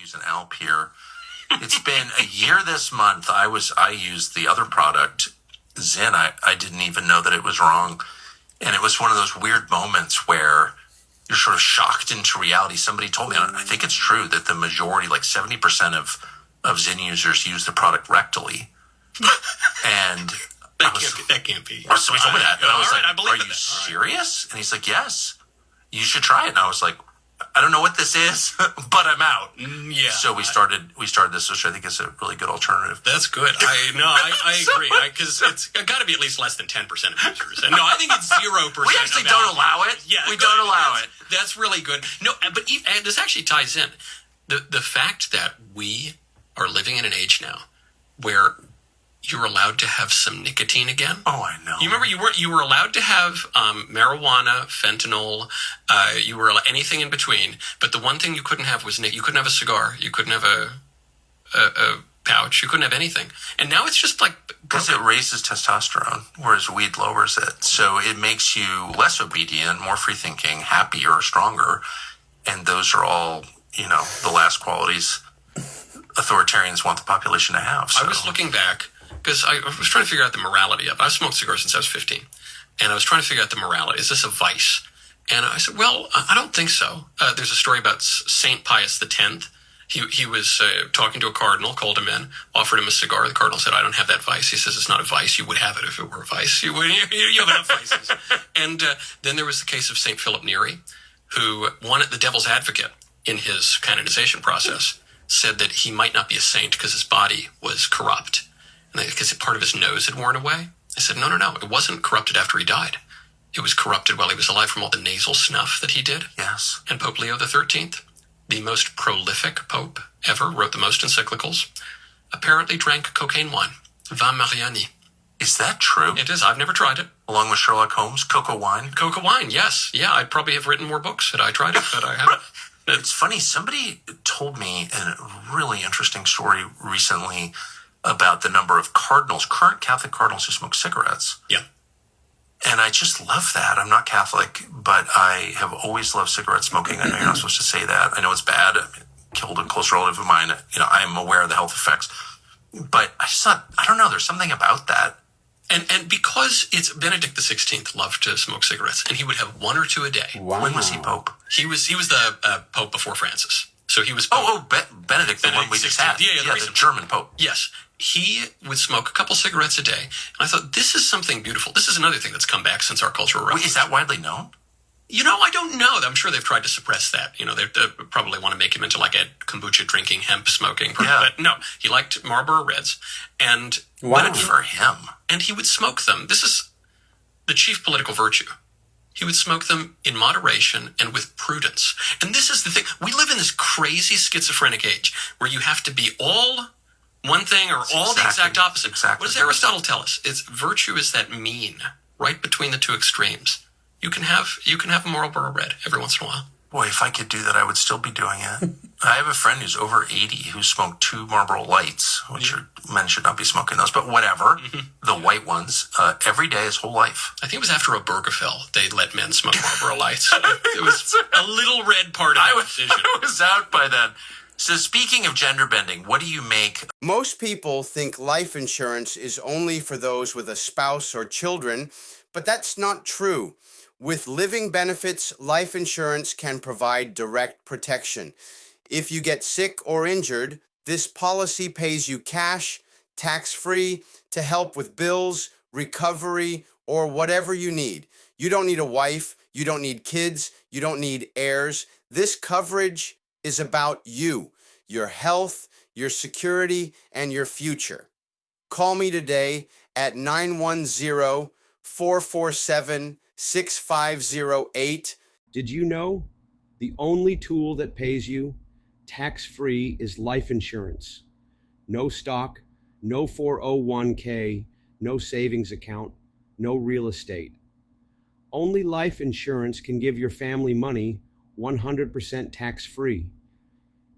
use an Alp here. It's been a year this month. I used the other product, Zyn. I didn't even know that it was wrong. And it was one of those weird moments where you're sort of shocked into reality. Somebody told me, I think it's true, that the majority, like 70% of Zyn users use the product rectally. And that can't be. So he told me that. And I was like, I believe are you serious? And he's like, yes, you should try it. And I was like, I don't know what this is, but I'm out. Yeah. So we started this, which I think is a really good alternative. That's good. I agree. Because it's got to be at least less than 10% of users. And no, I think it's 0%. We actually don't allow it. Yeah, we don't allow it. That's really good. No, but this actually ties in. The fact that we are living in an age now where you're allowed to have some nicotine again. Oh, I know. You remember you were allowed to have marijuana, fentanyl, you were anything in between. But the one thing you couldn't have was you couldn't have a cigar, you couldn't have a pouch, you couldn't have anything. And now it's just like because it raises testosterone, whereas weed lowers it. So it makes you less obedient, more free thinking, happier, stronger, and those are all the last qualities authoritarians want the population to have. So. I was looking back. Because I was trying to figure out the morality of it. I've smoked cigars since I was 15. And I was trying to figure out the morality. Is this a vice? And I said, well, I don't think so. There's a story about St. Pius X. He was talking to a cardinal, called him in, offered him a cigar. The cardinal said, I don't have that vice. He says, it's not a vice. You would have it if it were a vice. You have enough vices. And then there was the case of St. Philip Neri, who wanted the devil's advocate in his canonization process, said that he might not be a saint because his body was corrupt. Because part of his nose had worn away. I said, no. It wasn't corrupted after he died. It was corrupted while he was alive from all the nasal snuff that he did. Yes. And Pope Leo XIII, the most prolific pope ever, wrote the most encyclicals, apparently drank cocaine wine. Vin Mariani. Is that true? It is. I've never tried it. Along with Sherlock Holmes, cocoa wine? Cocoa wine, yes. Yeah, I'd probably have written more books had I tried it, but I haven't. It's funny. Somebody told me a really interesting story recently about the number of cardinals, current Catholic cardinals who smoke cigarettes. Yeah. And I just love that. I'm not Catholic, but I have always loved cigarette smoking. I know you're not supposed to say that. I know it's bad. I killed a close relative of mine. I am aware of the health effects. But I just thought, I don't know, there's something about that. And because it's Benedict XVI loved to smoke cigarettes, and he would have one or two a day. Wow. When was he Pope? He was the Pope before Francis. So he was Pope. Benedict, the one we just had. Yeah, the German Pope. Yes. He would smoke a couple cigarettes a day. And I thought, this is something beautiful. This is another thing that's come back since our cultural revolution. Wait, is that widely known? I don't know. I'm sure they've tried to suppress that. They probably want to make him into like a kombucha drinking, hemp smoking person. Yeah. But no, he liked Marlboro Reds. And Good for him. And he would smoke them. This is the chief political virtue. He would smoke them in moderation and with prudence. And this is the thing. We live in this crazy schizophrenic age where you have to be all one thing or all the exact opposite. Exactly. What does Aristotle tell us? Virtue is that mean, right between the two extremes. You can have a Marlboro Red every once in a while. Boy, if I could do that, I would still be doing it. I have a friend who's over 80 who smoked 2 Marlboro Lights, which men should not be smoking those, but whatever, the white ones, every day his whole life. I think it was after Obergefell they let men smoke Marlboro Lights. It was a little red part of the decision. I was out by then. So speaking of gender bending, what do you make? Most people think life insurance is only for those with a spouse or children, but that's not true. With living benefits, life insurance can provide direct protection. If you get sick or injured, this policy pays you cash, tax-free, to help with bills, recovery, or whatever you need. You don't need a wife, you don't need kids, you don't need heirs. This coverage is about you, your health, your security, and your future. Call me today at 910-447-6508. Did you know the only tool that pays you tax-free is life insurance? No stock, no 401k, no savings account, no real estate. Only life insurance can give your family money 100% tax-free.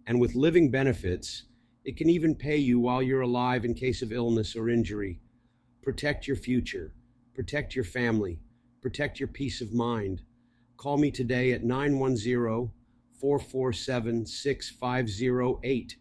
And with living benefits, it can even pay you while you're alive in case of illness or injury. Protect your future. Protect your family. Protect your peace of mind. Call me today at 447 6508.